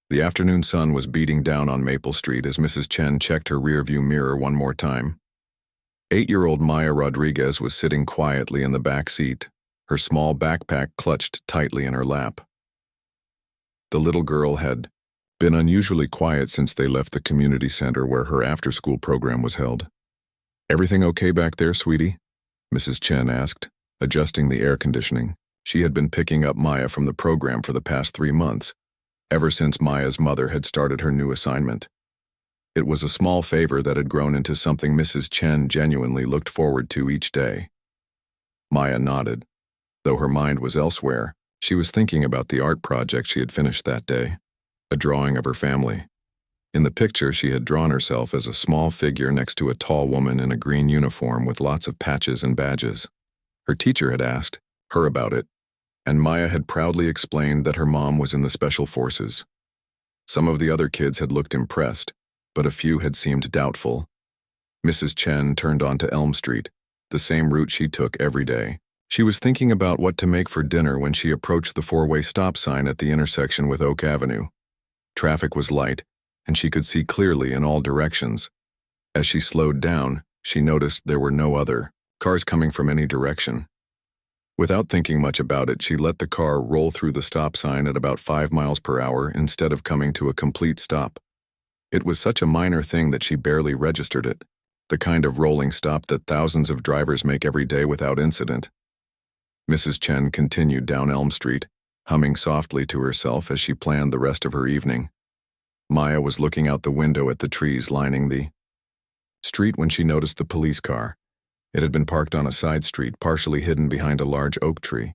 The afternoon sun was beating down on Maple Street as Mrs. Chen checked her rearview mirror one more time. 8-year-old Maya Rodriguez was sitting quietly in the back seat, her small backpack clutched tightly in her lap. The little girl had been unusually quiet since they left the community center where her after-school program was held. "Everything okay back there, sweetie?" Mrs. Chen asked, adjusting the air conditioning. She had been picking up Maya from the program for the past 3 months, ever since Maya's mother had started her new assignment. It was a small favor that had grown into something Mrs. Chen genuinely looked forward to each day. Maya nodded. Though her mind was elsewhere, she was thinking about the art project she had finished that day, a drawing of her family. In the picture, she had drawn herself as a small figure next to a tall woman in a green uniform with lots of patches and badges. Her teacher had asked her about it, and Maya had proudly explained that her mom was in the Special Forces. Some of the other kids had looked impressed, but a few had seemed doubtful. Mrs. Chen turned onto Elm Street, the same route she took every day. She was thinking about what to make for dinner when she approached the 4-way stop sign at the intersection with Oak Avenue. Traffic was light, and she could see clearly in all directions. As she slowed down, she noticed there were no other cars coming from any direction. Without thinking much about it, she let the car roll through the stop sign at about 5 miles per hour instead of coming to a complete stop. It was such a minor thing that she barely registered it, the kind of rolling stop that thousands of drivers make every day without incident. Mrs. Chen continued down Elm Street, humming softly to herself as she planned the rest of her evening. Maya was looking out the window at the trees lining the street when she noticed the police car. It had been parked on a side street, partially hidden behind a large oak tree.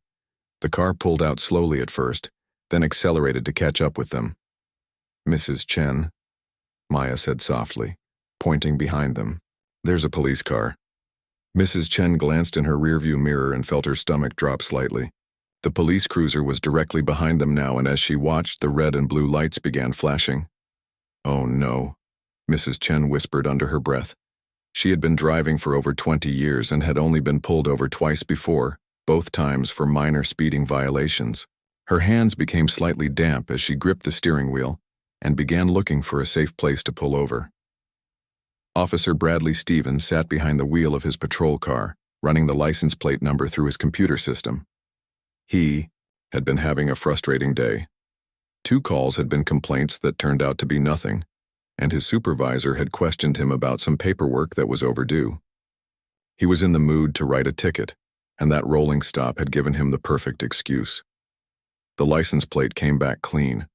The car pulled out slowly at first, then accelerated to catch up with them. "Mrs. Chen," Maya said softly, pointing behind them. "There's a police car." Mrs. Chen glanced in her rearview mirror and felt her stomach drop slightly. The police cruiser was directly behind them now, and as she watched, the red and blue lights began flashing. "Oh no," Mrs. Chen whispered under her breath. She had been driving for over 20 years and had only been pulled over twice before, both times for minor speeding violations. Her hands became slightly damp as she gripped the steering wheel and began looking for a safe place to pull over. Officer Bradley Stevens sat behind the wheel of his patrol car, running the license plate number through his computer system. He had been having a frustrating day. 2 calls had been complaints that turned out to be nothing, and his supervisor had questioned him about some paperwork that was overdue. He was in the mood to write a ticket, and that rolling stop had given him the perfect excuse. The license plate came back clean,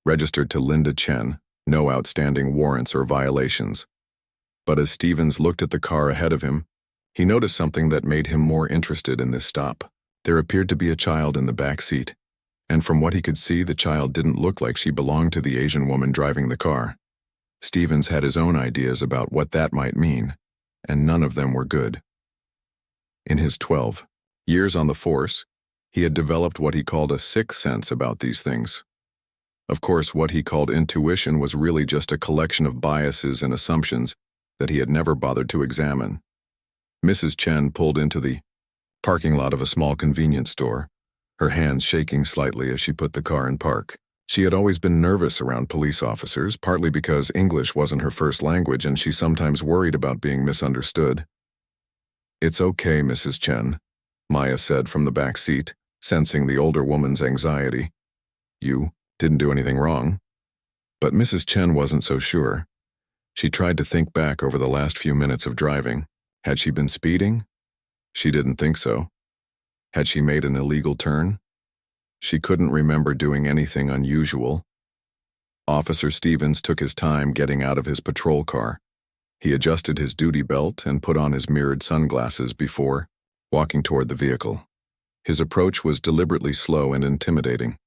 registered to Linda Chen, no outstanding warrants or violations. But as Stevens looked at the car ahead of him, he noticed something that made him more interested in this stop. There appeared to be a child in the back seat, and from what he could see, the child didn't look like she belonged to the Asian woman driving the car. Stevens had his own ideas about what that might mean, and none of them were good. In his 12 years on the force, he had developed what he called a sixth sense about these things. Of course, what he called intuition was really just a collection of biases and assumptions that he had never bothered to examine. Mrs. Chen pulled into the parking lot of a small convenience store, her hands shaking slightly as she put the car in park. She had always been nervous around police officers, partly because English wasn't her first language and she sometimes worried about being misunderstood. "It's okay, Mrs. Chen," Maya said from the back seat, sensing the older woman's anxiety. "You didn't do anything wrong." But Mrs. Chen wasn't so sure. She tried to think back over the last few minutes of driving. Had she been speeding? She didn't think so. Had she made an illegal turn? She couldn't remember doing anything unusual. Officer Stevens took his time getting out of his patrol car. He adjusted his duty belt and put on his mirrored sunglasses before walking toward the vehicle. His approach was deliberately slow and intimidating,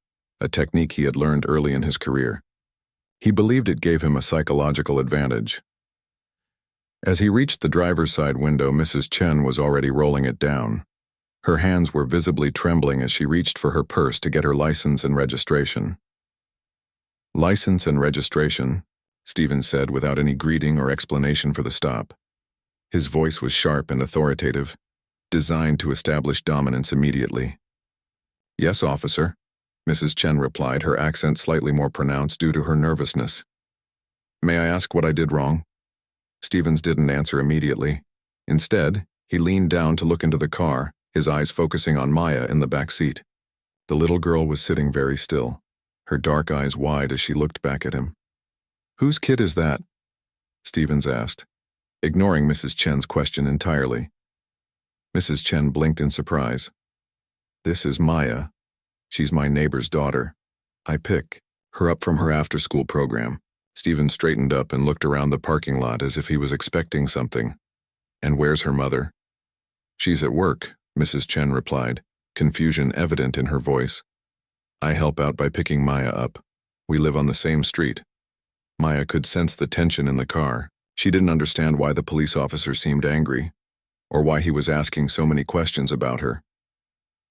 a technique he had learned early in his career. He believed it gave him a psychological advantage. As he reached the driver's side window, Mrs. Chen was already rolling it down. Her hands were visibly trembling as she reached for her purse to get her license and registration. "License and registration," Stevens said without any greeting or explanation for the stop. His voice was sharp and authoritative, designed to establish dominance immediately. "Yes, officer." Mrs. Chen replied, her accent slightly more pronounced due to her nervousness. May I ask what I did wrong? Stevens didn't answer immediately. Instead, he leaned down to look into the car, his eyes focusing on Maya in the back seat. The little girl was sitting very still, her dark eyes wide as she looked back at him. Whose kid is that? Stevens asked, ignoring Mrs. Chen's question entirely. Mrs. Chen blinked in surprise. This is Maya. She's my neighbor's daughter. I pick her up from her after-school program. Stevens straightened up and looked around the parking lot as if he was expecting something. And where's her mother? She's at work, Mrs. Chen replied, confusion evident in her voice. I help out by picking Maya up. We live on the same street. Maya could sense the tension in the car. She didn't understand why the police officer seemed angry, or why he was asking so many questions about her.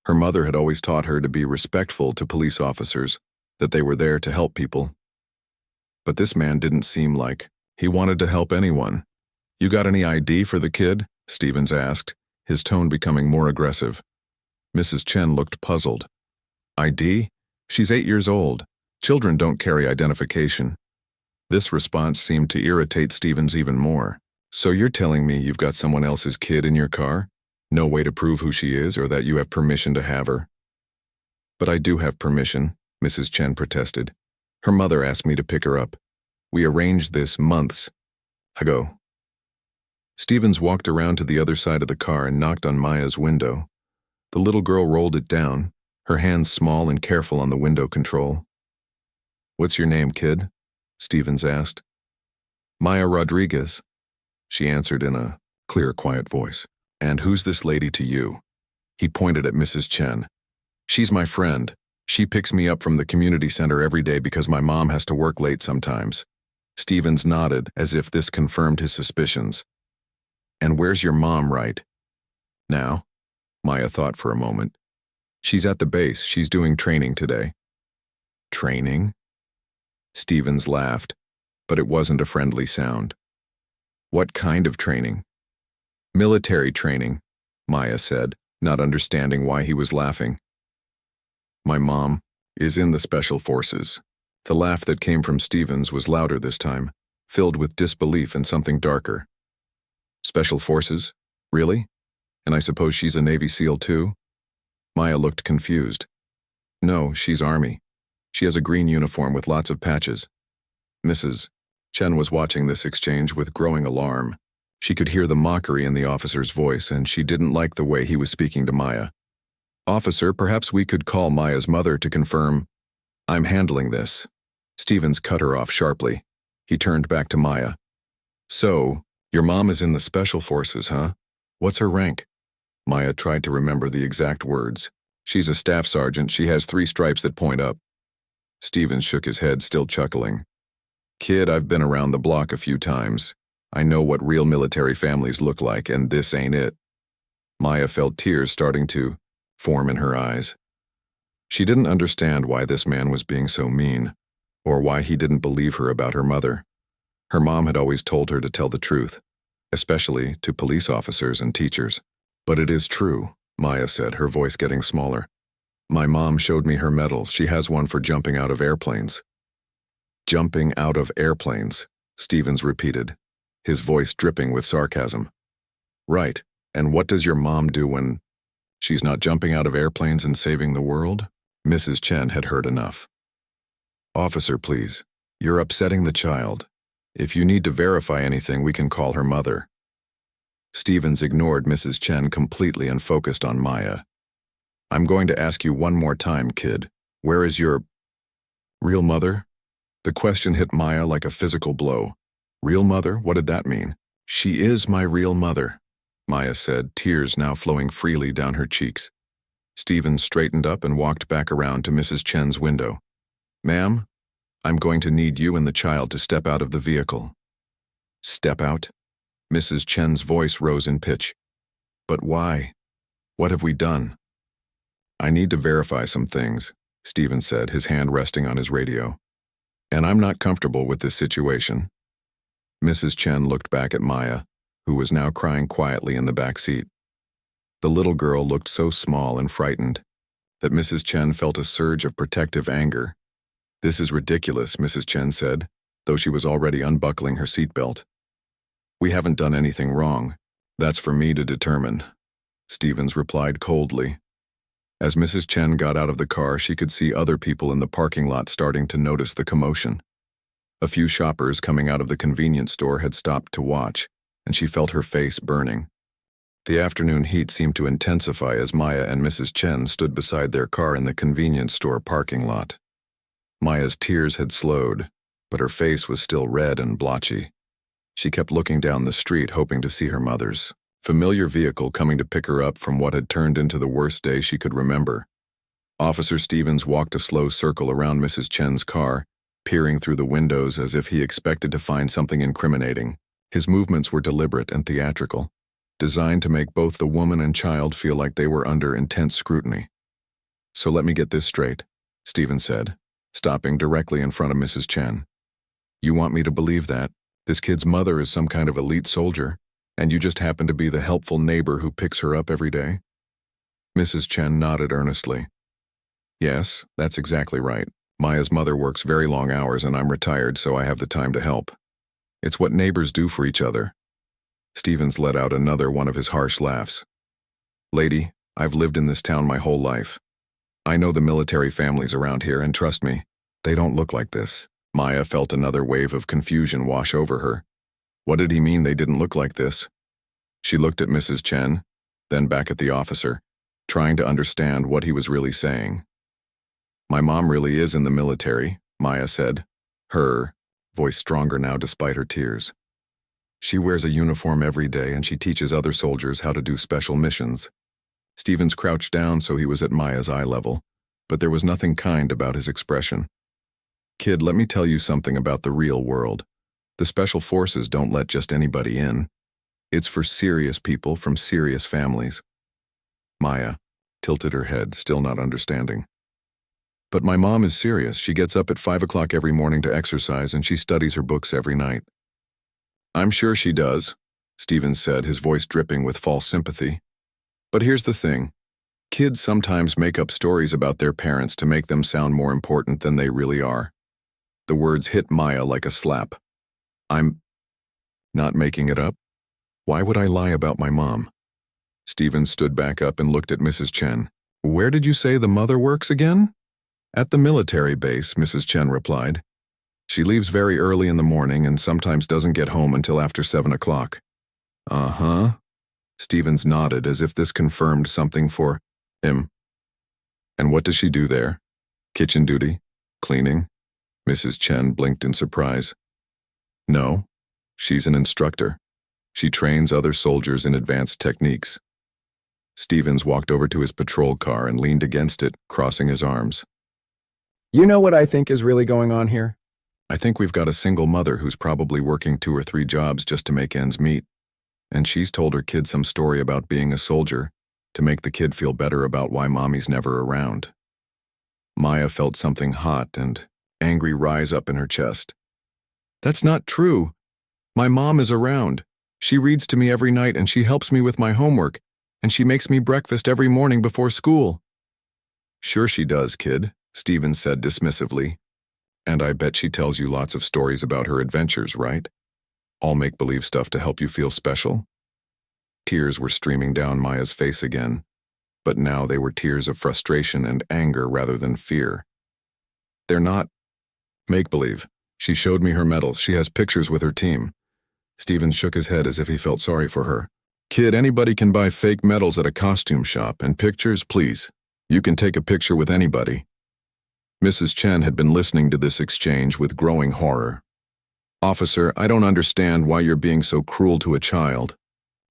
Her mother had always taught her to be respectful to police officers, that they were there to help people. But this man didn't seem like he wanted to help anyone. You got any ID for the kid? Stevens asked, his tone becoming more aggressive. Mrs. Chen looked puzzled. ID? She's 8 years old. Children don't carry identification. This response seemed to irritate Stevens even more. So you're telling me you've got someone else's kid in your car? No way to prove who she is or that you have permission to have her? But I do have permission, Mrs. Chen protested. Her mother asked me to pick her up. We arranged this months ago. Stevens walked around to the other side of the car and knocked on Maya's window. The little girl rolled it down, her hands small and careful on the window control. What's your name, kid? Stevens asked. Maya Rodriguez, she answered in a clear, quiet voice. And who's this lady to you? He pointed at Mrs. Chen. She's my friend. She picks me up from the community center every day because my mom has to work late sometimes. Stevens nodded as if this confirmed his suspicions. And where's your mom right now? Maya thought for a moment. She's at the base. She's doing training today. Training? Stevens laughed, but it wasn't a friendly sound. What kind of training? Military training, Maya said, not understanding why he was laughing. My mom is in the Special Forces. The laugh that came from Stevens was louder this time, filled with disbelief and something darker. Special Forces? Really? And I suppose she's a Navy SEAL too? Maya looked confused. No, she's Army. She has a green uniform with lots of patches. Mrs. Chen was watching this exchange with growing alarm. She could hear the mockery in the officer's voice, and she didn't like the way he was speaking to Maya. Officer, perhaps we could call Maya's mother to confirm. I'm handling this. Stevens cut her off sharply. He turned back to Maya. So, your mom is in the Special Forces, huh? What's her rank? Maya tried to remember the exact words. She's a staff sergeant. She has 3 stripes that point up. Stevens shook his head, still chuckling. Kid, I've been around the block a few times. I know what real military families look like, and this ain't it. Maya felt tears starting to form in her eyes. She didn't understand why this man was being so mean, or why he didn't believe her about her mother. Her mom had always told her to tell the truth, especially to police officers and teachers. But it is true, Maya said, her voice getting smaller. My mom showed me her medals. She has one for jumping out of airplanes. Jumping out of airplanes, Stevens repeated, his voice dripping with sarcasm. Right, and what does your mom do when she's not jumping out of airplanes and saving the world? Mrs. Chen had heard enough. Officer, please. You're upsetting the child. If you need to verify anything, we can call her mother. Stevens ignored Mrs. Chen completely and focused on Maya. I'm going to ask you one more time, kid. Where is your real mother? The question hit Maya like a physical blow. Real mother? What did that mean? She is my real mother, Maya said, tears now flowing freely down her cheeks. Stevens straightened up and walked back around to Mrs. Chen's window. Ma'am, I'm going to need you and the child to step out of the vehicle. Step out? Mrs. Chen's voice rose in pitch. But why? What have we done? I need to verify some things, Stevens said, his hand resting on his radio. And I'm not comfortable with this situation. Mrs. Chen looked back at Maya, who was now crying quietly in the back seat. The little girl looked so small and frightened. that Mrs. Chen felt a surge of protective anger. "This is ridiculous," Mrs. Chen said, though she was already unbuckling her seatbelt. "We haven't done anything wrong. That's for me to determine," Stevens replied coldly. As Mrs. Chen got out of the car, she could see other people in the parking lot starting to notice the commotion. A few shoppers coming out of the convenience store had stopped to watch, and she felt her face burning. The afternoon heat seemed to intensify as Maya and Mrs. Chen stood beside their car in the convenience store parking lot. Maya's tears had slowed, but her face was still red and blotchy. She kept looking down the street, hoping to see her mother's familiar vehicle coming to pick her up from what had turned into the worst day she could remember. Officer Stevens walked a slow circle around Mrs. Chen's car, peering through the windows as if he expected to find something incriminating. His movements were deliberate and theatrical, designed to make both the woman and child feel like they were under intense scrutiny. "So let me get this straight," Stevens said, stopping directly in front of Mrs. Chen. "You want me to believe that this kid's mother is some kind of elite soldier, and you just happen to be the helpful neighbor who picks her up every day?" Mrs. Chen nodded earnestly. "Yes, that's exactly right. Maya's mother works very long hours and I'm retired, so I have the time to help. It's what neighbors do for each other." Stevens let out another one of his harsh laughs. "Lady, I've lived in this town my whole life. I know the military families around here, and trust me, they don't look like this." Maya felt another wave of confusion wash over her. What did he mean they didn't look like this? She looked at Mrs. Chen, then back at the officer, trying to understand what he was really saying. "My mom really is in the military," Maya said, her voice stronger now despite her tears. "She wears a uniform every day and she teaches other soldiers how to do special missions." Stevens crouched down so he was at Maya's eye level, but there was nothing kind about his expression. "Kid, let me tell you something about the real world. The special forces don't let just anybody in. It's for serious people from serious families." Maya tilted her head, still not understanding. "But my mom is serious. She gets up at 5 o'clock every morning to exercise and she studies her books every night." "I'm sure she does," Stevens said, his voice dripping with false sympathy. "But here's the thing. Kids sometimes make up stories about their parents to make them sound more important than they really are." The words hit Maya like a slap. "I'm not making it up. Why would I lie about my mom?" Stevens stood back up and looked at Mrs. Chen. "Where did you say the mother works again?" "At the military base," Mrs. Chen replied. "She leaves very early in the morning and sometimes doesn't get home until after 7 o'clock. "Uh-huh." Stevens nodded as if this confirmed something for him. "And what does she do there? Kitchen duty? Cleaning?" Mrs. Chen blinked in surprise. "No, she's an instructor. She trains other soldiers in advanced techniques." Stevens walked over to his patrol car and leaned against it, crossing his arms. "You know what I think is really going on here?" "I think we've got a single mother who's probably working 2 or 3 jobs just to make ends meet. And she's told her kid some story about being a soldier to make the kid feel better about why mommy's never around." Maya felt something hot and angry rise up in her chest. "That's not true. My mom is around. She reads to me every night and she helps me with my homework, and she makes me breakfast every morning before school." "Sure she does, kid," Stevens said dismissively. "And I bet she tells you lots of stories about her adventures, right? All make-believe stuff to help you feel special?" Tears were streaming down Maya's face again, but now they were tears of frustration and anger rather than fear. "They're not make-believe. She showed me her medals. She has pictures with her team." Stevens shook his head as if he felt sorry for her. "Kid, anybody can buy fake medals at a costume shop, and pictures, please. You can take a picture with anybody." Mrs. Chen had been listening to this exchange with growing horror. "Officer, I don't understand why you're being so cruel to a child.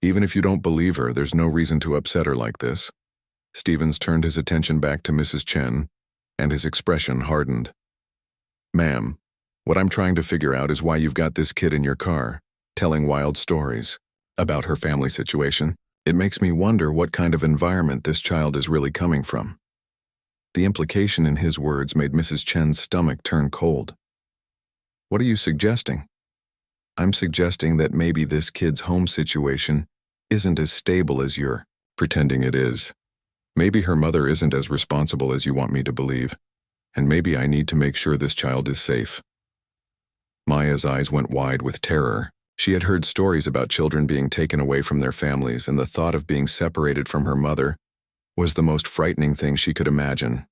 Even if you don't believe her, there's no reason to upset her like this." Stevens turned his attention back to Mrs. Chen, and his expression hardened. "Ma'am, what I'm trying to figure out is why you've got this kid in your car, telling wild stories about her family situation. It makes me wonder what kind of environment this child is really coming from." The implication in his words made Mrs. Chen's stomach turn cold. "What are you suggesting?" "I'm suggesting that maybe this kid's home situation isn't as stable as you're pretending it is." Maybe her mother isn't as responsible as you want me to believe, and maybe I need to make sure this child is safe. Maya's eyes went wide with terror. She had heard stories about children being taken away from their families, and the thought of being separated from her mother was the most frightening thing she could imagine.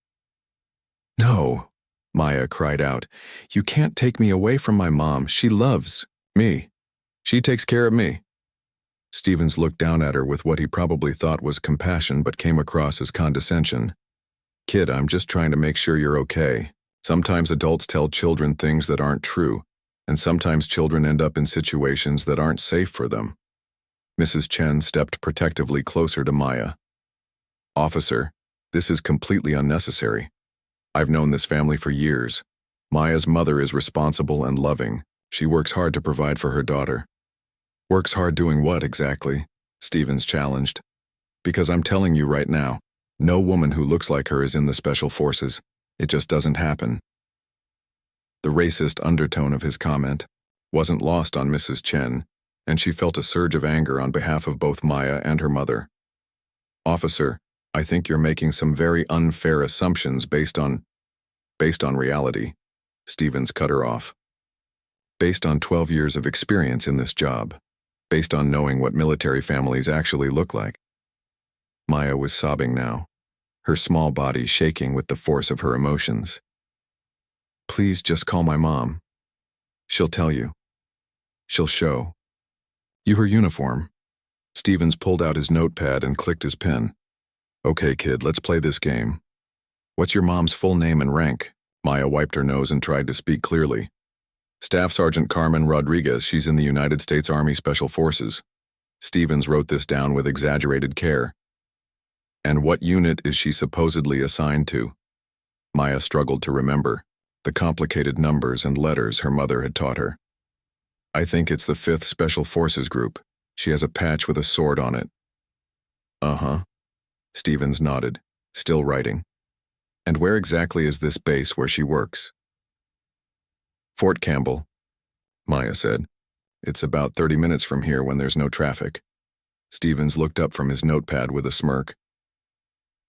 "No," Maya cried out. "You can't take me away from my mom. She loves me. She takes care of me." Stevens looked down at her with what he probably thought was compassion but came across as condescension. "Kid, I'm just trying to make sure you're okay. Sometimes adults tell children things that aren't true, and sometimes children end up in situations that aren't safe for them." Mrs. Chen stepped protectively closer to Maya. "Officer, this is completely unnecessary. I've known this family for years. Maya's mother is responsible and loving. She works hard to provide for her daughter." "Works hard doing what exactly?" Stevens challenged. "Because I'm telling you right now, no woman who looks like her is in the Special Forces. It just doesn't happen." The racist undertone of his comment wasn't lost on Mrs. Chen, and she felt a surge of anger on behalf of both Maya and her mother. "Officer, I think you're making some very unfair assumptions based on reality," Stevens cut her off. "Based on 12 years of experience in this job. Based on knowing what military families actually look like." Maya was sobbing now, her small body shaking with the force of her emotions. "Please just call my mom. She'll tell you. She'll show you her uniform." Stevens pulled out his notepad and clicked his pen. "Okay, kid, let's play this game. What's your mom's full name and rank?" Maya wiped her nose and tried to speak clearly. "Staff Sergeant Carmen Rodriguez. She's in the United States Army Special Forces." Stevens wrote this down with exaggerated care. "And what unit is she supposedly assigned to?" Maya struggled to remember the complicated numbers and letters her mother had taught her. "I think it's the 5th Special Forces Group. She has a patch with a sword on it." "Uh-huh." Stevens nodded, still writing. "And where exactly is this base where she works?" "Fort Campbell," Maya said. "It's about 30 minutes from here when there's no traffic." Stevens looked up from his notepad with a smirk.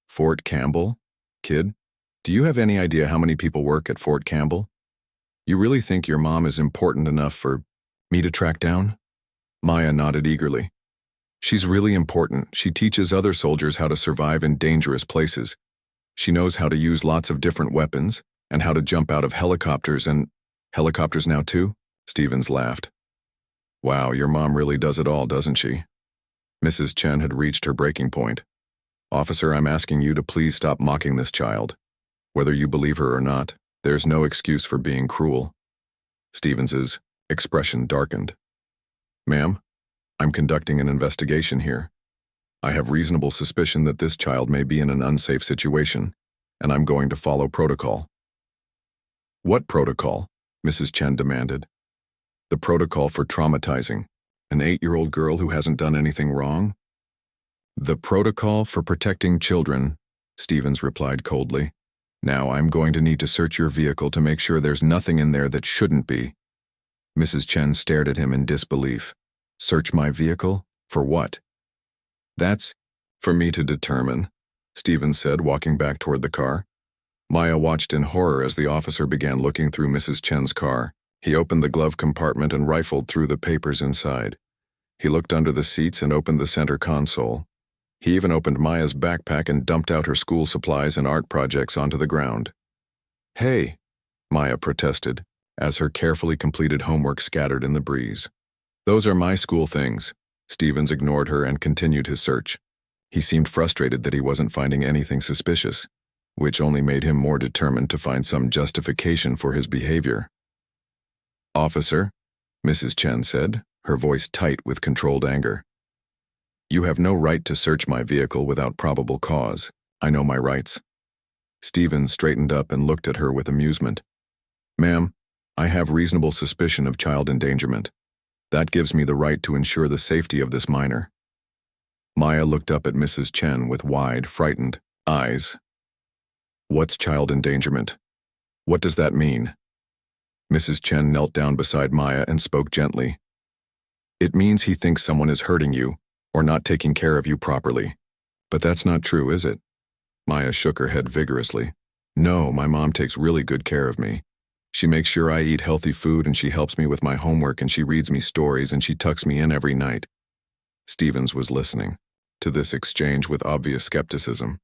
"Fort Campbell? Kid, do you have any idea how many people work at Fort Campbell? You really think your mom is important enough for me to track down?" Maya nodded eagerly. "She's really important. She teaches other soldiers how to survive in dangerous places. She knows how to use lots of different weapons and how to jump out of helicopters and..." "Helicopters now too?" Stevens laughed. "Wow, your mom really does it all, doesn't she?" Mrs. Chen had reached her breaking point. "Officer, I'm asking you to please stop mocking this child. Whether you believe her or not, there's no excuse for being cruel." Stevens's expression darkened. "Ma'am, I'm conducting an investigation here. I have reasonable suspicion that this child may be in an unsafe situation, and I'm going to follow protocol." "What protocol?" Mrs. Chen demanded. "The protocol for traumatizing an 8-year-old girl who hasn't done anything wrong?" "The protocol for protecting children," Stevens replied coldly. "Now I'm going to need to search your vehicle to make sure there's nothing in there that shouldn't be." Mrs. Chen stared at him in disbelief. "Search my vehicle? For what?" "That's for me to determine," Stevens said, walking back toward the car. Maya watched in horror as the officer began looking through Mrs. Chen's car. He opened the glove compartment and rifled through the papers inside. He looked under the seats and opened the center console. He even opened Maya's backpack and dumped out her school supplies and art projects onto the ground. "Hey," Maya protested, as her carefully completed homework scattered in the breeze. "Those are my school things." Stevens ignored her and continued his search. He seemed frustrated that he wasn't finding anything suspicious, which only made him more determined to find some justification for his behavior. "Officer," Mrs. Chen said, her voice tight with controlled anger. "You have no right to search my vehicle without probable cause. I know my rights." Stevens straightened up and looked at her with amusement. "Ma'am, I have reasonable suspicion of child endangerment. That gives me the right to ensure the safety of this minor." Maya looked up at Mrs. Chen with wide, frightened eyes. "What's child endangerment? What does that mean?" Mrs. Chen knelt down beside Maya and spoke gently. "It means he thinks someone is hurting you or not taking care of you properly. But that's not true, is it? Maya shook her head vigorously. No, my mom takes really good care of me. She makes sure I eat healthy food and she helps me with my homework and she reads me stories and she tucks me in every night. Stevens was listening to this exchange with obvious skepticism.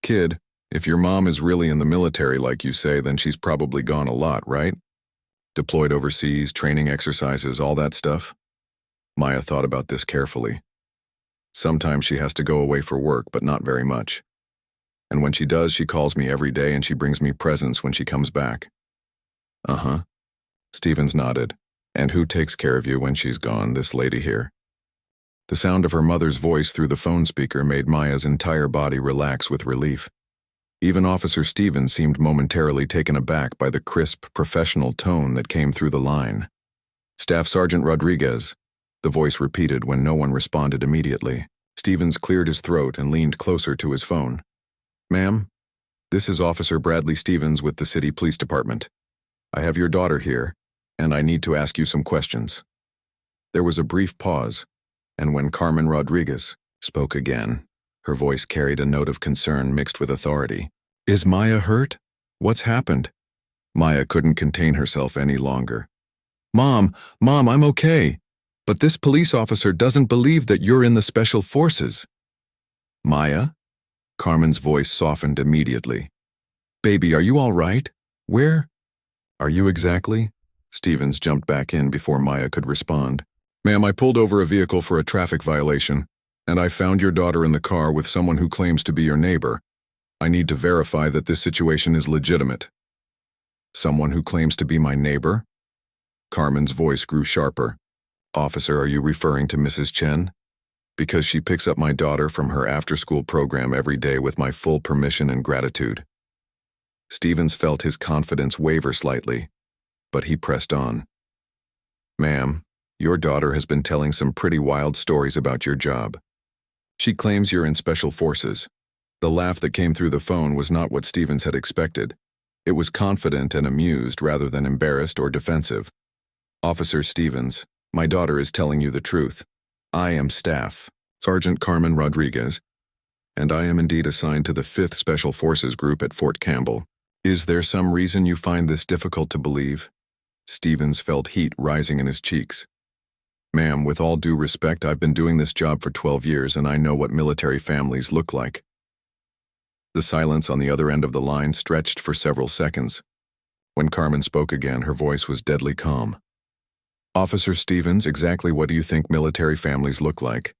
Kid, if your mom is really in the military like you say, then she's probably gone a lot, right? Deployed overseas, training exercises, all that stuff? Maya thought about this carefully. Sometimes she has to go away for work, but not very much. And when she does, she calls me every day and she brings me presents when she comes back. Uh-huh. Stevens nodded. And who takes care of you when she's gone, this lady here? The sound of her mother's voice through the phone speaker made Maya's entire body relax with relief. Even Officer Stevens seemed momentarily taken aback by the crisp, professional tone that came through the line. Staff Sergeant Rodriguez, the voice repeated when no one responded immediately. Stevens cleared his throat and leaned closer to his phone. Ma'am, this is Officer Bradley Stevens with the City Police Department. I have your daughter here, and I need to ask you some questions. There was a brief pause, and when Carmen Rodriguez spoke again, her voice carried a note of concern mixed with authority. Is Maya hurt? What's happened? Maya couldn't contain herself any longer. Mom, I'm okay. But this police officer doesn't believe that you're in the Special Forces. Maya? Carmen's voice softened immediately. Baby, are you all right? Where are you exactly? Stevens jumped back in before Maya could respond. Ma'am, I pulled over a vehicle for a traffic violation, and I found your daughter in the car with someone who claims to be your neighbor. I need to verify that this situation is legitimate. Someone who claims to be my neighbor? Carmen's voice grew sharper. Officer, are you referring to Mrs. Chen? Because she picks up my daughter from her after-school program every day with my full permission and gratitude. Stevens felt his confidence waver slightly, but he pressed on. Ma'am, your daughter has been telling some pretty wild stories about your job. She claims you're in Special Forces. The laugh that came through the phone was not what Stevens had expected. It was confident and amused rather than embarrassed or defensive. Officer Stevens, my daughter is telling you the truth. I am Staff Sergeant Carmen Rodriguez, and I am indeed assigned to the 5th Special Forces Group at Fort Campbell. Is there some reason you find this difficult to believe? Stevens felt heat rising in his cheeks. Ma'am, with all due respect, I've been doing this job for 12 years and I know what military families look like. The silence on the other end of the line stretched for several seconds. When Carmen spoke again, her voice was deadly calm. Officer Stevens, exactly what do you think military families look like?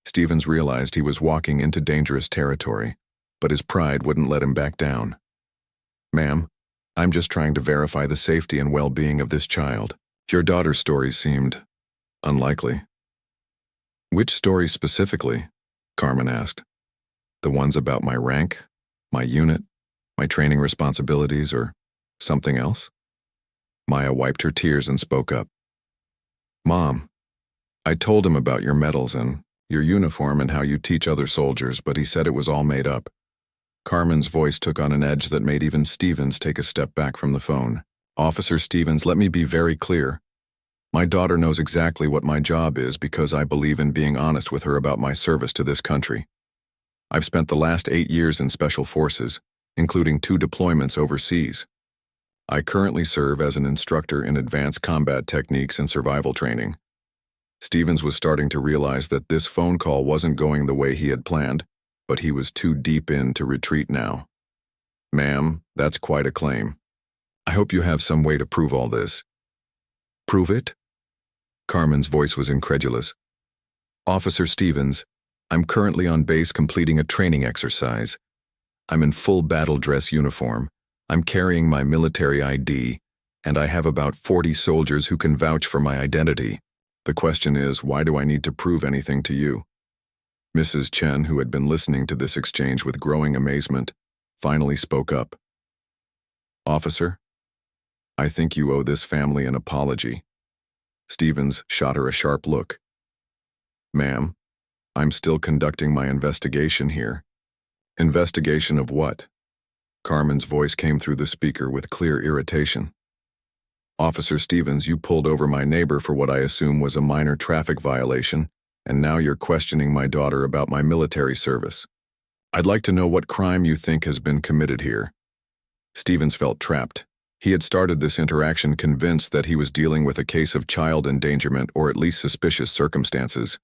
Stevens realized he was walking into dangerous territory, but his pride wouldn't let him back down. Ma'am, I'm just trying to verify the safety and well-being of this child. Your daughter's stories seemed unlikely. Which stories specifically? Carmen asked. The ones about my rank, my unit, my training responsibilities, or something else? Maya wiped her tears and spoke up. Mom, I told him about your medals and your uniform and how you teach other soldiers, but he said it was all made up. Carmen's voice took on an edge that made even Stevens take a step back from the phone. Officer Stevens, let me be very clear. My daughter knows exactly what my job is because I believe in being honest with her about my service to this country. I've spent the last 8 years in Special Forces, including 2 deployments overseas. I currently serve as an instructor in advanced combat techniques and survival training. Stevens was starting to realize that this phone call wasn't going the way he had planned, but he was too deep in to retreat now. Ma'am, that's quite a claim. I hope you have some way to prove all this. Prove it? Carmen's voice was incredulous. Officer Stevens, I'm currently on base completing a training exercise. I'm in full battle dress uniform. I'm carrying my military ID, and I have about 40 soldiers who can vouch for my identity. The question is, why do I need to prove anything to you? Mrs. Chen, who had been listening to this exchange with growing amazement, finally spoke up. Officer, I think you owe this family an apology. Stevens shot her a sharp look. Ma'am, I'm still conducting my investigation here. Investigation of what? Carmen's voice came through the speaker with clear irritation. Officer Stevens, you pulled over my neighbor for what I assume was a minor traffic violation, and now you're questioning my daughter about my military service. I'd like to know what crime you think has been committed here. Stevens felt trapped. He had started this interaction convinced that he was dealing with a case of child endangerment or at least suspicious circumstances.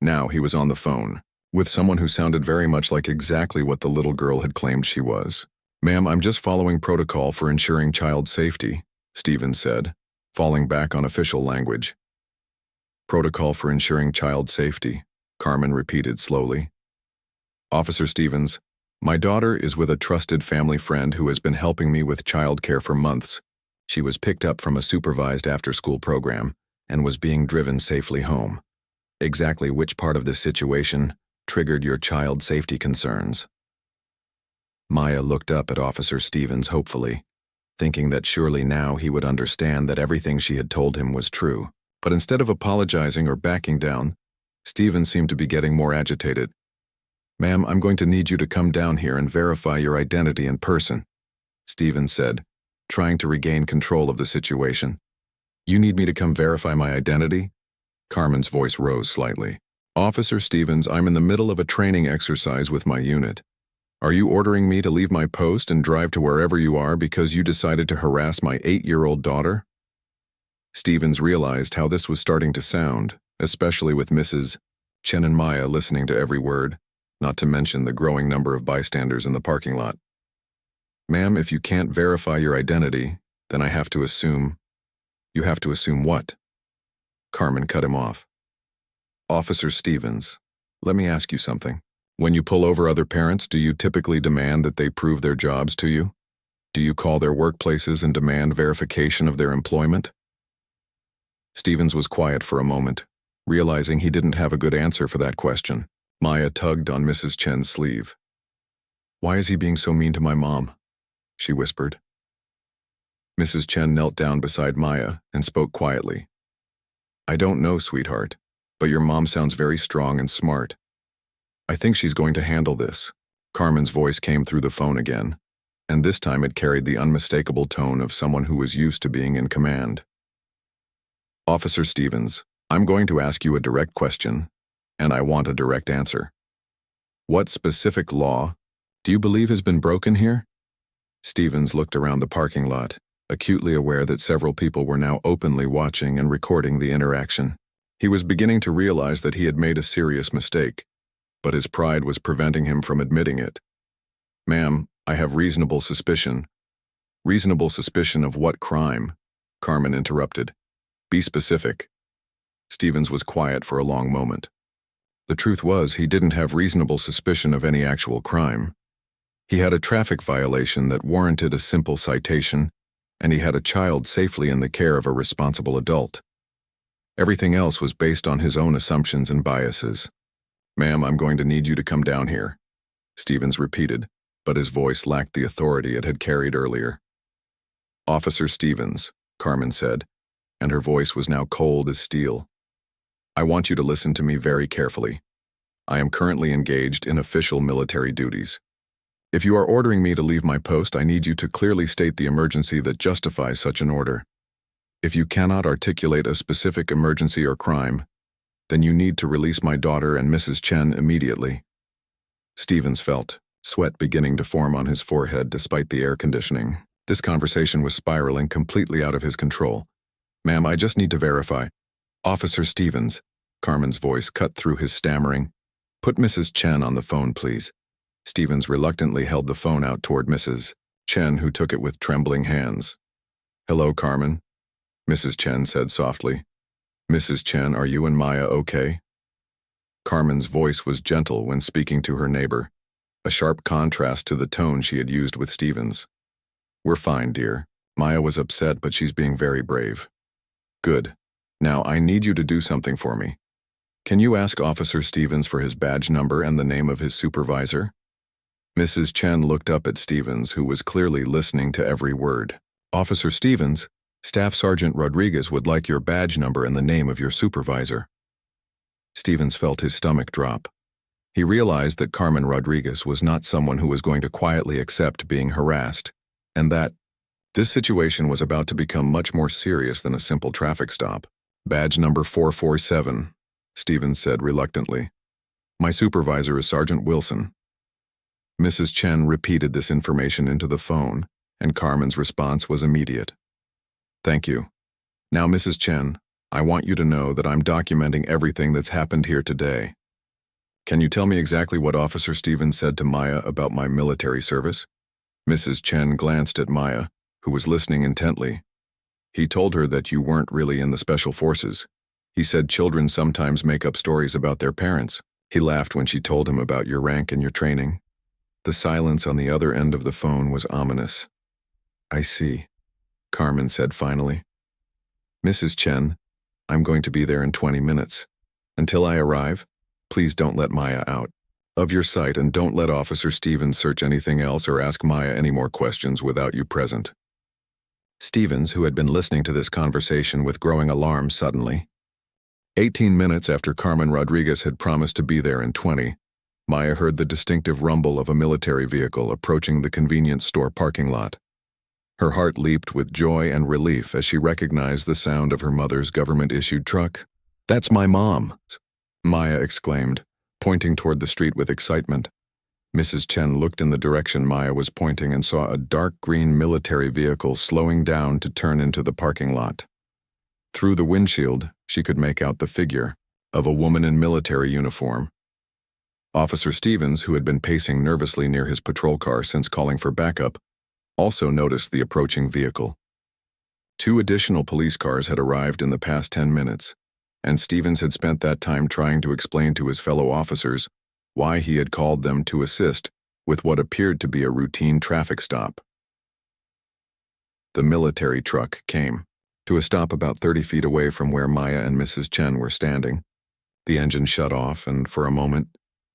Now he was on the phone, with someone who sounded very much like exactly what the little girl had claimed she was. "Ma'am, I'm just following protocol for ensuring child safety," Stevens said, falling back on official language. "Protocol for ensuring child safety," Carmen repeated slowly. "Officer Stevens, my daughter is with a trusted family friend who has been helping me with childcare for months. She was picked up from a supervised after-school program and was being driven safely home. Exactly which part of this situation triggered your child safety concerns?" Maya looked up at Officer Stevens hopefully, thinking that surely now he would understand that everything she had told him was true. But instead of apologizing or backing down, Stevens seemed to be getting more agitated. "Ma'am, I'm going to need you to come down here and verify your identity in person," Stevens said, trying to regain control of the situation. "You need me to come verify my identity?" Carmen's voice rose slightly. "Officer Stevens, I'm in the middle of a training exercise with my unit. Are you ordering me to leave my post and drive to wherever you are because you decided to harass my 8-year-old daughter?" Stevens realized how this was starting to sound, especially with Mrs. Chen and Maya listening to every word, not to mention the growing number of bystanders in the parking lot. "Ma'am, if you can't verify your identity, then I have to assume—" "You have to assume what?" Carmen cut him off. "Officer Stevens, let me ask you something. When you pull over other parents, do you typically demand that they prove their jobs to you? Do you call their workplaces and demand verification of their employment?" Stevens was quiet for a moment, realizing he didn't have a good answer for that question. Maya tugged on Mrs. Chen's sleeve. "Why is he being so mean to my mom?" she whispered. Mrs. Chen knelt down beside Maya and spoke quietly. "I don't know, sweetheart, but your mom sounds very strong and smart. I think she's going to handle this." Carmen's voice came through the phone again, and this time it carried the unmistakable tone of someone who was used to being in command. "Officer Stevens, I'm going to ask you a direct question, and I want a direct answer. What specific law do you believe has been broken here?" Stevens looked around the parking lot, acutely aware that several people were now openly watching and recording the interaction. He was beginning to realize that he had made a serious mistake, but his pride was preventing him from admitting it. "Ma'am, I have reasonable suspicion." "Reasonable suspicion of what crime?" Carmen interrupted. "Be specific." Stevens was quiet for a long moment. The truth was, he didn't have reasonable suspicion of any actual crime. He had a traffic violation that warranted a simple citation, and he had a child safely in the care of a responsible adult. Everything else was based on his own assumptions and biases. "Ma'am, I'm going to need you to come down here," Stevens repeated, but his voice lacked the authority it had carried earlier. "Officer Stevens," Carmen said, and her voice was now cold as steel. "I want you to listen to me very carefully. I am currently engaged in official military duties. If you are ordering me to leave my post, I need you to clearly state the emergency that justifies such an order. If you cannot articulate a specific emergency or crime, then you need to release my daughter and Mrs. Chen immediately." Stevens felt sweat beginning to form on his forehead despite the air conditioning. This conversation was spiraling completely out of his control. "Ma'am, I just need to verify." "Officer Stevens," Carmen's voice cut through his stammering. "Put Mrs. Chen on the phone, please." Stevens reluctantly held the phone out toward Mrs. Chen, who took it with trembling hands. "Hello, Carmen," Mrs. Chen said softly. "Mrs. Chen, are you and Maya okay?" Carmen's voice was gentle when speaking to her neighbor, a sharp contrast to the tone she had used with Stevens. "We're fine, dear. Maya was upset, but she's being very brave." "Good. Now I need you to do something for me. Can you ask Officer Stevens for his badge number and the name of his supervisor?" Mrs. Chen looked up at Stevens, who was clearly listening to every word. "Officer Stevens, Staff Sergeant Rodriguez would like your badge number and the name of your supervisor." Stevens felt his stomach drop. He realized that Carmen Rodriguez was not someone who was going to quietly accept being harassed, and that this situation was about to become much more serious than a simple traffic stop. "Badge number 447, Stevens said reluctantly. "My supervisor is Sergeant Wilson." Mrs. Chen repeated this information into the phone, and Carmen's response was immediate. Thank you. Now, Mrs. Chen, I want you to know that I'm documenting everything that's happened here today. Can you tell me exactly what Officer Stevens said to Maya about my military service? Mrs. Chen glanced at Maya, who was listening intently. He told her that you weren't really in the Special Forces. He said children sometimes make up stories about their parents. He laughed when she told him about your rank and your training. The silence on the other end of the phone was ominous. I see, Carmen said finally. Mrs. Chen, I'm going to be there in 20 minutes. Until I arrive, please don't let Maya out of your sight, and don't let Officer Stevens search anything else or ask Maya any more questions without you present. Stevens, who had been listening to this conversation with growing alarm suddenly. 18 minutes after Carmen Rodriguez had promised to be there in 20, Maya heard the distinctive rumble of a military vehicle approaching the convenience store parking lot. Her heart leaped with joy and relief as she recognized the sound of her mother's government-issued truck. That's my mom, Maya exclaimed, pointing toward the street with excitement. Mrs. Chen looked in the direction Maya was pointing and saw a dark green military vehicle slowing down to turn into the parking lot. Through the windshield, she could make out the figure of a woman in military uniform. Officer Stevens, who had been pacing nervously near his patrol car since calling for backup, also noticed the approaching vehicle. 2 additional police cars had arrived in the past 10 minutes, and Stevens had spent that time trying to explain to his fellow officers why he had called them to assist with what appeared to be a routine traffic stop. The military truck came to a stop about 30 feet away from where Maya and Mrs. Chen were standing. The engine shut off, and for a moment,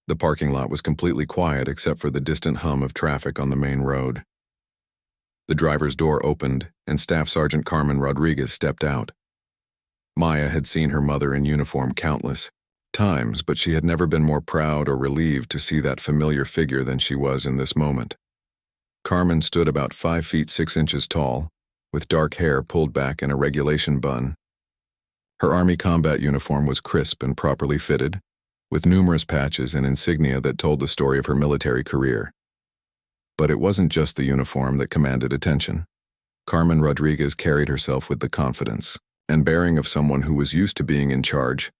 the parking lot was completely quiet except for the distant hum of traffic on the main road. The driver's door opened, and Staff Sergeant Carmen Rodriguez stepped out. Maya had seen her mother in uniform countless times, but she had never been more proud or relieved to see that familiar figure than she was in this moment. Carmen stood about 5 feet 6 inches tall, with dark hair pulled back in a regulation bun. Her Army combat uniform was crisp and properly fitted, with numerous patches and insignia that told the story of her military career. But it wasn't just the uniform that commanded attention. Carmen Rodriguez carried herself with the confidence and bearing of someone who was used to being in charge,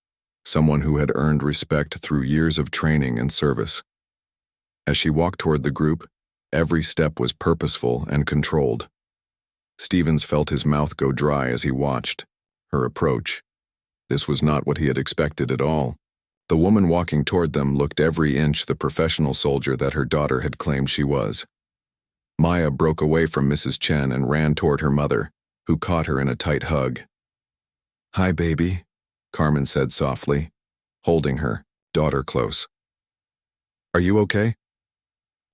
someone who had earned respect through years of training and service. As she walked toward the group, every step was purposeful and controlled. Stevens felt his mouth go dry as he watched her approach. This was not what he had expected at all. The woman walking toward them looked every inch the professional soldier that her daughter had claimed she was. Maya broke away from Mrs. Chen and ran toward her mother, who caught her in a tight hug. "Hi, baby," Carmen said softly, holding her daughter close. "Are you okay?"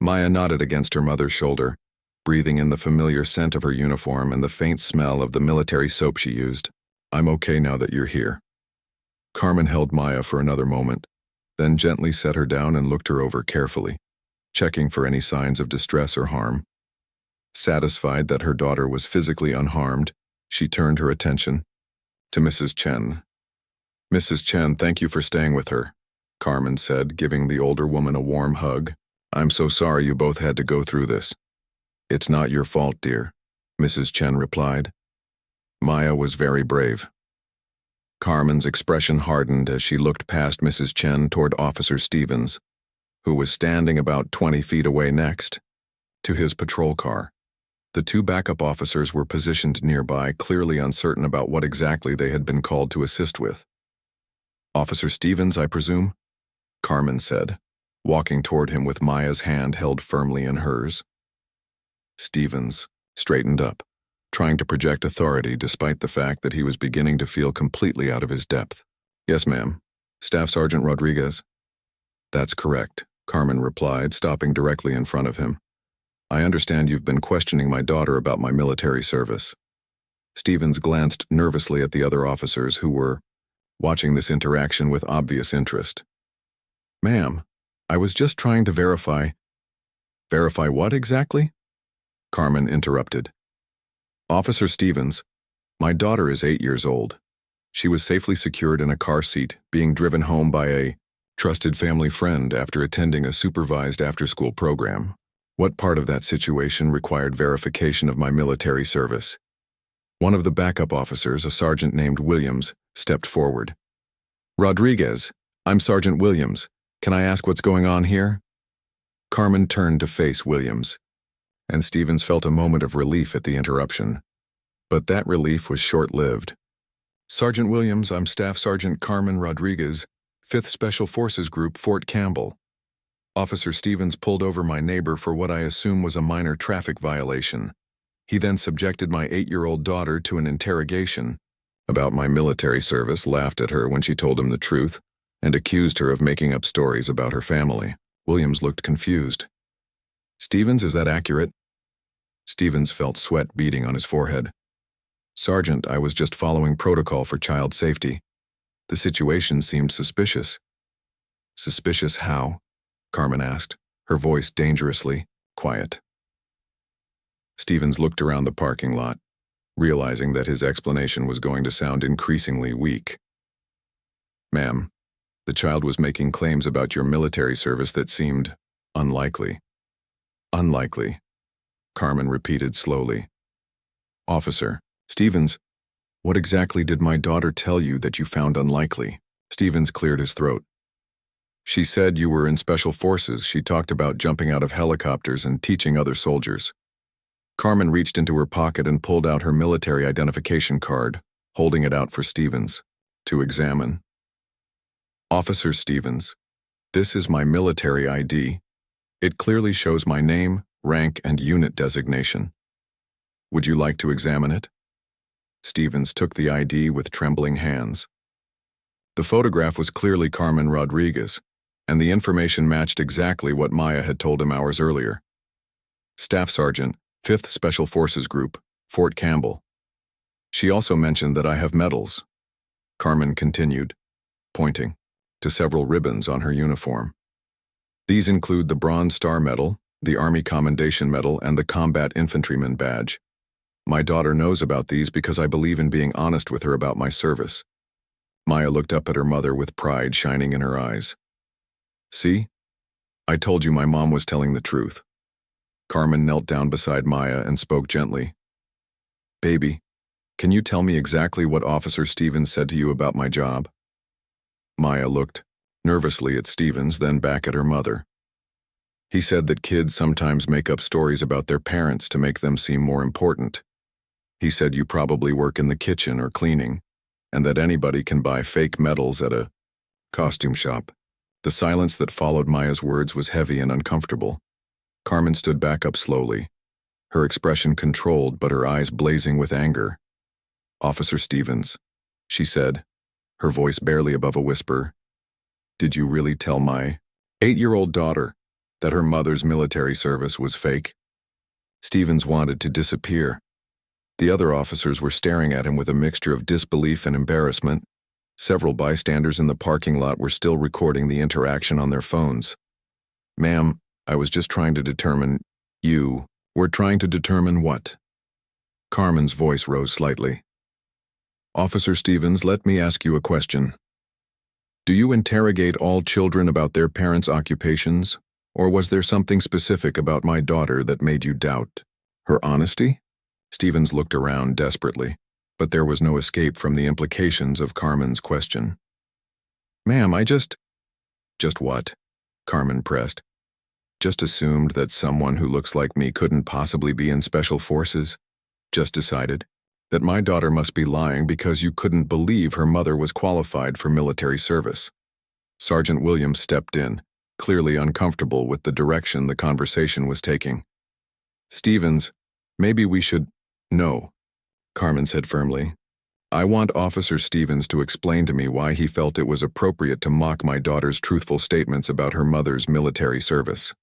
Maya nodded against her mother's shoulder, breathing in the familiar scent of her uniform and the faint smell of the military soap she used. "I'm okay now that you're here." Carmen held Maya for another moment, then gently set her down and looked her over carefully, checking for any signs of distress or harm. Satisfied that her daughter was physically unharmed, she turned her attention to Mrs. Chen. "Mrs. Chen, thank you for staying with her," Carmen said, giving the older woman a warm hug. "I'm so sorry you both had to go through this." "It's not your fault, dear," Mrs. Chen replied. Maya was very brave. Carmen's expression hardened as she looked past Mrs. Chen toward Officer Stevens, who was standing about 20 feet away next to his patrol car. The 2 backup officers were positioned nearby, clearly uncertain about what exactly they had been called to assist with. "Officer Stevens, I presume?" Carmen said, walking toward him with Maya's hand held firmly in hers. Stevens straightened up, trying to project authority despite the fact that he was beginning to feel completely out of his depth. "Yes, ma'am. Staff Sergeant Rodriguez?" "That's correct," Carmen replied, stopping directly in front of him. "I understand you've been questioning my daughter about my military service." Stevens glanced nervously at the other officers who were watching this interaction with obvious interest. "Ma'am, I was just trying to verify." "Verify what exactly?" Carmen interrupted. "Officer Stevens, my daughter is 8 years old. She was safely secured in a car seat, being driven home by a Trusted family friend after attending a supervised after-school program. What part of that situation required verification of my military service? One of the backup officers, a sergeant named Williams, stepped forward. Rodriguez, I'm Sergeant Williams. Can I ask what's going on here? Carmen turned to face Williams, and Stevens felt a moment of relief at the interruption. But that relief was short-lived. Sergeant Williams, I'm Staff Sergeant Carmen Rodriguez, 5th Special Forces Group, Fort Campbell. Officer Stevens pulled over my neighbor for what I assume was a minor traffic violation. He then subjected my 8-year-old daughter to an interrogation about my military service, laughed at her when she told him the truth, and accused her of making up stories about her family. Williams looked confused. Stevens, is that accurate? Stevens felt sweat beading on his forehead. Sergeant, I was just following protocol for child safety. The situation seemed suspicious. Suspicious how? Carmen asked, her voice dangerously quiet. Stevens looked around the parking lot, realizing that his explanation was going to sound increasingly weak. Ma'am, the child was making claims about your military service that seemed unlikely. Unlikely, Carmen repeated slowly. Officer, Stevens, what exactly did my daughter tell you that you found unlikely? Stevens cleared his throat. She said you were in special forces. She talked about jumping out of helicopters and teaching other soldiers. Carmen reached into her pocket and pulled out her military identification card, holding it out for Stevens to examine. Officer Stevens, this is my military ID. It clearly shows my name, rank, and unit designation. Would you like to examine it? Stevens took the ID with trembling hands. The photograph was clearly Carmen Rodriguez, and the information matched exactly what Maya had told him hours earlier. Staff Sergeant, 5th Special Forces Group, Fort Campbell. She also mentioned that I have medals. Carmen continued, pointing to several ribbons on her uniform. These include the Bronze Star Medal, the Army Commendation Medal, and the Combat Infantryman Badge. My daughter knows about these because I believe in being honest with her about my service. Maya looked up at her mother with pride shining in her eyes. See? I told you my mom was telling the truth. Carmen knelt down beside Maya and spoke gently. Baby, can you tell me exactly what Officer Stevens said to you about my job? Maya looked nervously at Stevens, then back at her mother. He said that kids sometimes make up stories about their parents to make them seem more important. He said you probably work in the kitchen or cleaning, and that anybody can buy fake medals at a costume shop. The silence that followed Maya's words was heavy and uncomfortable. Carmen stood back up slowly, her expression controlled but her eyes blazing with anger. Officer Stevens, she said, her voice barely above a whisper, did you really tell my 8-year-old daughter that her mother's military service was fake? Stevens wanted to disappear. The other officers were staring at him with a mixture of disbelief and embarrassment. Several bystanders in the parking lot were still recording the interaction on their phones. Ma'am, I was just trying to determine. You were trying to determine what? Carmen's voice rose slightly. Officer Stevens, let me ask you a question. Do you interrogate all children about their parents' occupations, or was there something specific about my daughter that made you doubt her honesty? Stevens looked around desperately, but there was no escape from the implications of Carmen's question. Ma'am, I just what? Carmen pressed. Just assumed that someone who looks like me couldn't possibly be in special forces. Just decided that my daughter must be lying because you couldn't believe her mother was qualified for military service. Sergeant Williams stepped in, clearly uncomfortable with the direction the conversation was taking. Stevens, maybe we should. No, Carmen said firmly. I want Officer Stevens to explain to me why he felt it was appropriate to mock my daughter's truthful statements about her mother's military service.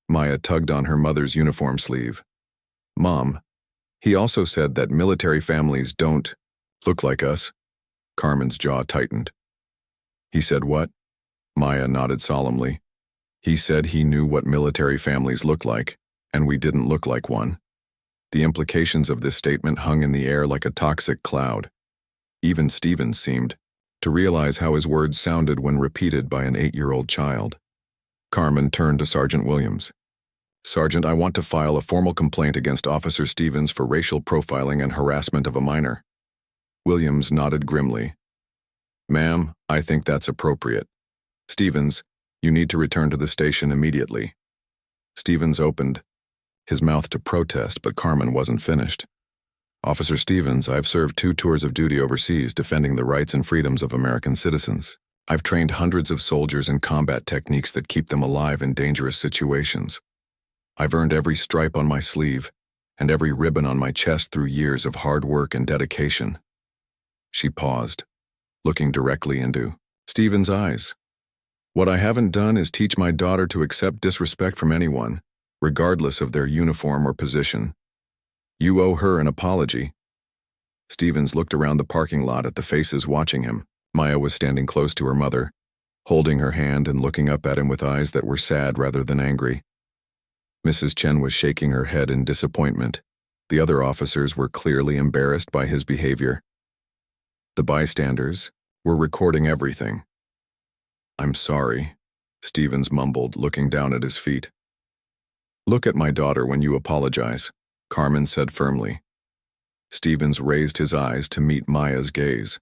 Maya tugged on her mother's uniform sleeve. Mom, he also said that military families don't look like us. Carmen's jaw tightened. He said what? Maya nodded solemnly. He said he knew what military families looked like, and we didn't look like one. The implications of this statement hung in the air like a toxic cloud. Even Stevens seemed to realize how his words sounded when repeated by an 8-year-old child. Carmen turned to Sergeant Williams. "Sergeant, I want to file a formal complaint against Officer Stevens for racial profiling and harassment of a minor." Williams nodded grimly. "Ma'am, I think that's appropriate. Stevens, you need to return to the station immediately." Stevens opened his mouth to protest, but Carmen wasn't finished. "Officer Stevens, I've served 2 tours of duty overseas defending the rights and freedoms of American citizens. I've trained hundreds of soldiers in combat techniques that keep them alive in dangerous situations. I've earned every stripe on my sleeve and every ribbon on my chest through years of hard work and dedication." She paused, looking directly into Stevens' eyes. "What I haven't done is teach my daughter to accept disrespect from anyone, regardless of their uniform or position. You owe her an apology." Stevens looked around the parking lot at the faces watching him. Maya was standing close to her mother, holding her hand and looking up at him with eyes that were sad rather than angry. Mrs. Chen was shaking her head in disappointment. The other officers were clearly embarrassed by his behavior. The bystanders were recording everything. "I'm sorry," Stevens mumbled, looking down at his feet. "Look at my daughter when you apologize," Carmen said firmly. Stevens raised his eyes to meet Maya's gaze.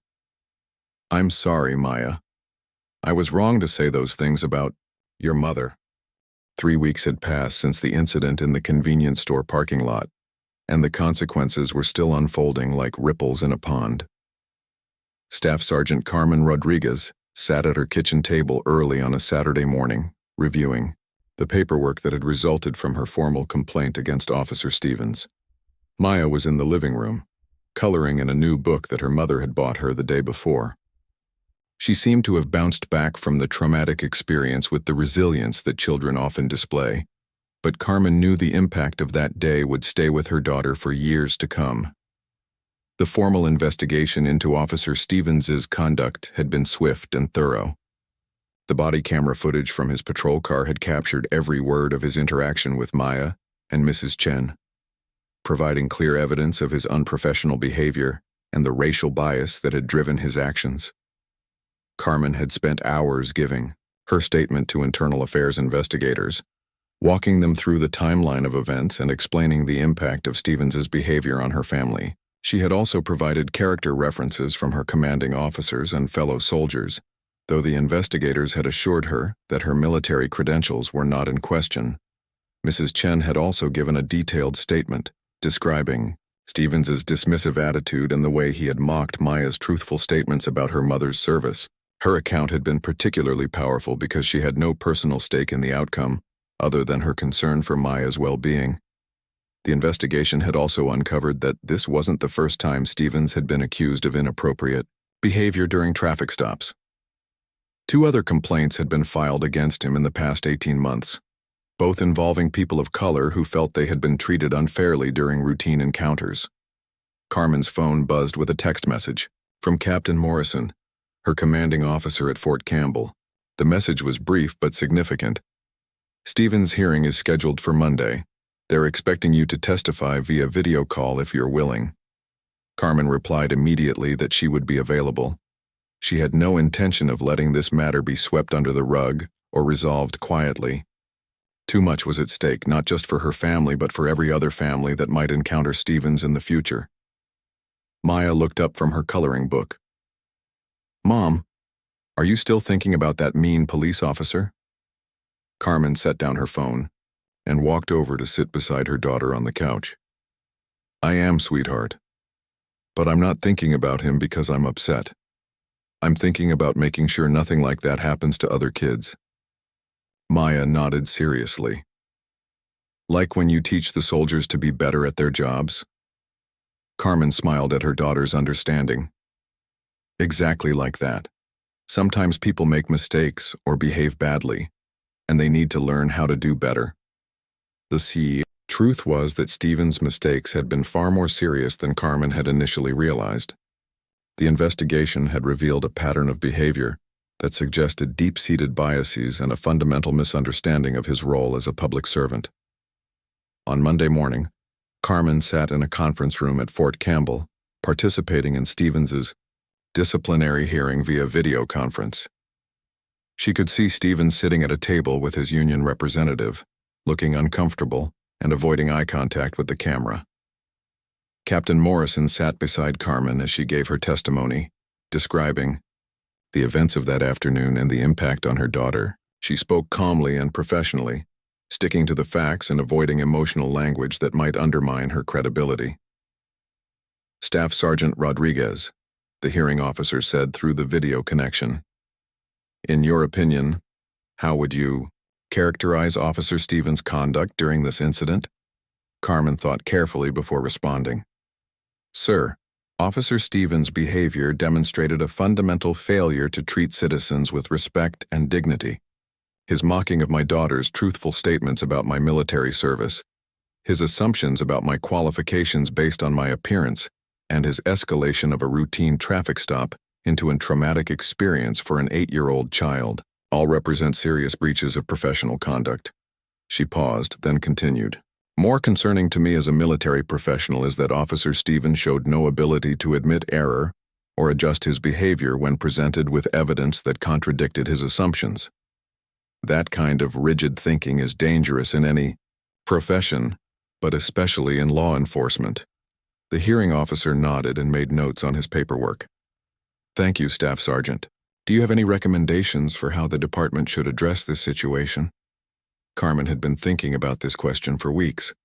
"I'm sorry, Maya. I was wrong to say those things about your mother." 3 weeks had passed since the incident in the convenience store parking lot, and the consequences were still unfolding like ripples in a pond. Staff Sergeant Carmen Rodriguez sat at her kitchen table early on a Saturday morning, reviewing the paperwork that had resulted from her formal complaint against Officer Stevens. Maya was in the living room, coloring in a new book that her mother had bought her the day before. She seemed to have bounced back from the traumatic experience with the resilience that children often display, but Carmen knew the impact of that day would stay with her daughter for years to come. The formal investigation into Officer Stevens's conduct had been swift and thorough. The body camera footage from his patrol car had captured every word of his interaction with Maya and Mrs. Chen, providing clear evidence of his unprofessional behavior and the racial bias that had driven his actions. Carmen had spent hours giving her statement to internal affairs investigators, walking them through the timeline of events and explaining the impact of Stevens's behavior on her family. She had also provided character references from her commanding officers and fellow soldiers, though the investigators had assured her that her military credentials were not in question. Mrs. Chen had also given a detailed statement describing Stevens's dismissive attitude and the way he had mocked Maya's truthful statements about her mother's service. Her account had been particularly powerful because she had no personal stake in the outcome, other than her concern for Maya's well-being. The investigation had also uncovered that this wasn't the first time Stevens had been accused of inappropriate behavior during traffic stops. 2 other complaints had been filed against him in the past 18 months, both involving people of color who felt they had been treated unfairly during routine encounters. Carmen's phone buzzed with a text message from Captain Morrison, her commanding officer at Fort Campbell. The message was brief but significant. "Stevens' hearing is scheduled for Monday. They're expecting you to testify via video call if you're willing." Carmen replied immediately that she would be available. She had no intention of letting this matter be swept under the rug or resolved quietly. Too much was at stake, not just for her family but for every other family that might encounter Stevens in the future. Maya looked up from her coloring book. "Mom, are you still thinking about that mean police officer?" Carmen set down her phone and walked over to sit beside her daughter on the couch. "I am, sweetheart. But I'm not thinking about him because I'm upset. I'm thinking about making sure nothing like that happens to other kids." Maya nodded seriously. "Like when you teach the soldiers to be better at their jobs?" Carmen smiled at her daughter's understanding. "Exactly like that. Sometimes people make mistakes or behave badly, and they need to learn how to do better." The truth was that Stevens' mistakes had been far more serious than Carmen had initially realized. The investigation had revealed a pattern of behavior that suggested deep-seated biases and a fundamental misunderstanding of his role as a public servant. On Monday morning, Carmen sat in a conference room at Fort Campbell, participating in Stevens's Disciplinary hearing via video conference. She could see Stevens sitting at a table with his union representative, looking uncomfortable and avoiding eye contact with the camera. Captain Morrison sat beside Carmen as she gave her testimony, describing the events of that afternoon and the impact on her daughter. She spoke calmly and professionally, sticking to the facts and avoiding emotional language that might undermine her credibility. Staff Sergeant Rodriguez, the hearing officer said through the video connection. In your opinion, how would you characterize Officer Stevens' conduct during this incident? Carmen thought carefully before responding. Sir, Officer Stevens' behavior demonstrated a fundamental failure to treat citizens with respect and dignity. His mocking of my daughter's truthful statements about my military service, his assumptions about my qualifications based on my appearance, and his escalation of a routine traffic stop into a traumatic experience for an 8-year-old child, all represent serious breaches of professional conduct. She paused, then continued. More concerning to me as a military professional is that Officer Stevens showed no ability to admit error or adjust his behavior when presented with evidence that contradicted his assumptions. That kind of rigid thinking is dangerous in any profession, but especially in law enforcement. The hearing officer nodded and made notes on his paperwork. Thank you, Staff Sergeant. Do you have any recommendations for how the department should address this situation? Carmen had been thinking about this question for weeks.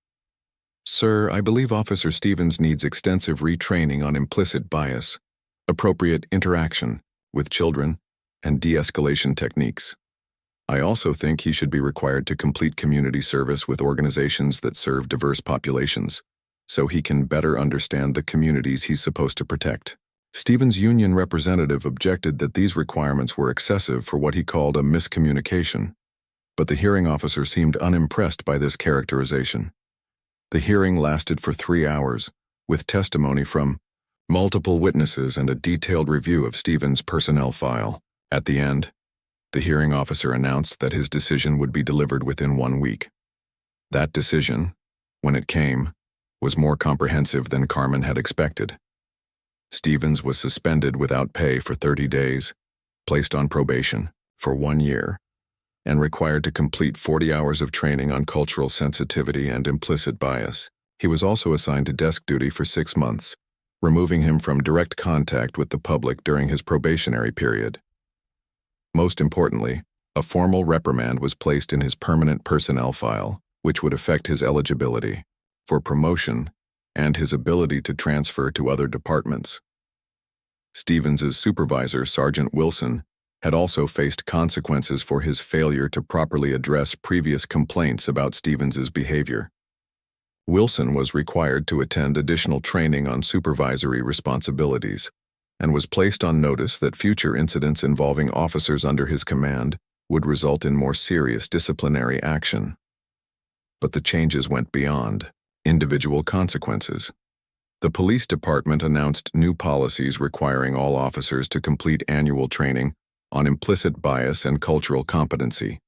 Sir, I believe Officer Stevens needs extensive retraining on implicit bias, appropriate interaction with children, and de-escalation techniques. I also think he should be required to complete community service with organizations that serve diverse populations, so he can better understand the communities he's supposed to protect. Stevens' union representative objected that these requirements were excessive for what he called a miscommunication, but the hearing officer seemed unimpressed by this characterization. The hearing lasted for 3 hours, with testimony from multiple witnesses and a detailed review of Stevens' personnel file. At the end, the hearing officer announced that his decision would be delivered within 1 week. That decision, when it came, was more comprehensive than Carmen had expected. Stevens was suspended without pay for 30 days, placed on probation for 1 year, and required to complete 40 hours of training on cultural sensitivity and implicit bias. He was also assigned to desk duty for 6 months, removing him from direct contact with the public during his probationary period. Most importantly, a formal reprimand was placed in his permanent personnel file, which would affect his eligibility for promotion and his ability to transfer to other departments. Stevens' supervisor, Sergeant Wilson, had also faced consequences for his failure to properly address previous complaints about Stevens' behavior. Wilson was required to attend additional training on supervisory responsibilities and was placed on notice that future incidents involving officers under his command would result in more serious disciplinary action. But the changes went beyond individual consequences. The police department announced new policies requiring all officers to complete annual training on implicit bias and cultural competency.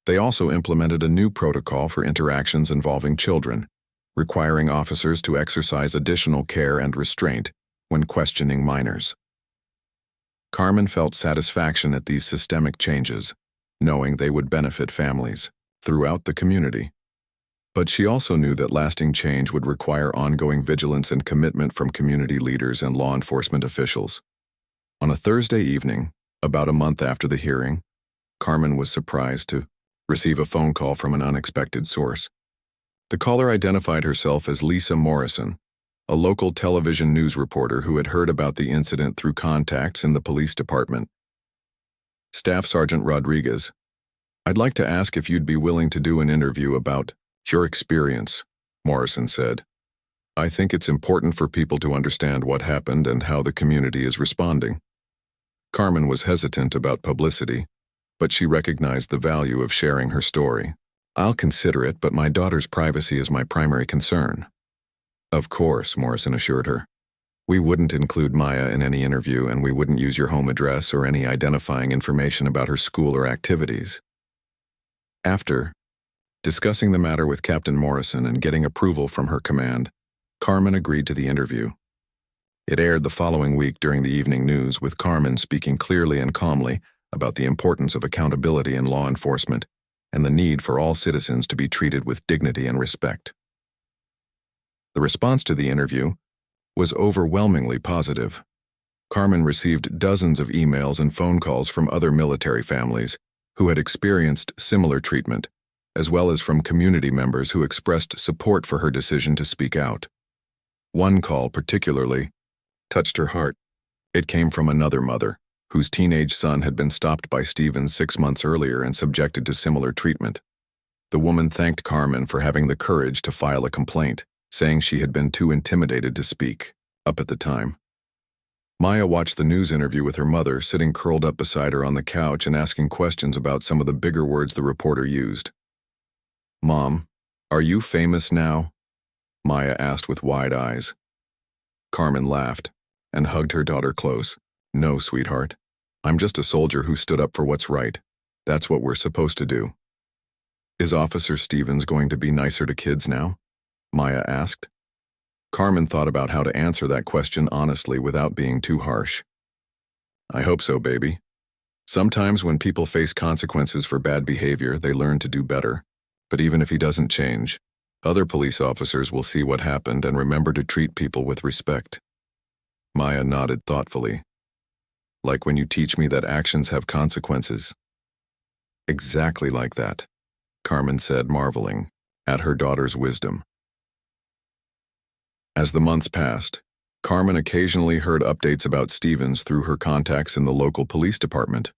They also implemented a new protocol for interactions involving children, requiring officers to exercise additional care and restraint when questioning minors. Carmen felt satisfaction at these systemic changes, knowing they would benefit families throughout the community. But she also knew that lasting change would require ongoing vigilance and commitment from community leaders and law enforcement officials. On a Thursday evening, about a month after the hearing, Carmen was surprised to receive a phone call from an unexpected source. The caller identified herself as Lisa Morrison, a local television news reporter who had heard about the incident through contacts in the police department. Staff Sergeant Rodriguez, I'd like to ask if you'd be willing to do an interview about your experience, Morrison said. I think it's important for people to understand what happened and how the community is responding. Carmen was hesitant about publicity, but she recognized the value of sharing her story. I'll consider it, but my daughter's privacy is my primary concern. Of course, Morrison assured her. We wouldn't include Maya in any interview, and we wouldn't use your home address or any identifying information about her school or activities. After discussing the matter with Captain Morrison and getting approval from her command, Carmen agreed to the interview. It aired the following week during the evening news, with Carmen speaking clearly and calmly about the importance of accountability in law enforcement and the need for all citizens to be treated with dignity and respect. The response to the interview was overwhelmingly positive. Carmen received dozens of emails and phone calls from other military families who had experienced similar treatment, as well as from community members who expressed support for her decision to speak out. One call particularly touched her heart. It came from another mother, whose teenage son had been stopped by Stevens 6 months earlier and subjected to similar treatment. The woman thanked Carmen for having the courage to file a complaint, saying she had been too intimidated to speak up at the time. Maya watched the news interview with her mother, sitting curled up beside her on the couch and asking questions about some of the bigger words the reporter used. "Mom, are you famous now?" Maya asked with wide eyes. Carmen laughed and hugged her daughter close. "No, sweetheart. I'm just a soldier who stood up for what's right. That's what we're supposed to do." "Is Officer Stevens going to be nicer to kids now?" Maya asked. Carmen thought about how to answer that question honestly without being too harsh. "I hope so, baby. Sometimes when people face consequences for bad behavior, they learn to do better. But even if he doesn't change, other police officers will see what happened and remember to treat people with respect." Maya nodded thoughtfully. "Like when you teach me that actions have consequences." "Exactly like that," Carmen said, marveling at her daughter's wisdom. As the months passed, Carmen occasionally heard updates about Stevens through her contacts in the local police department.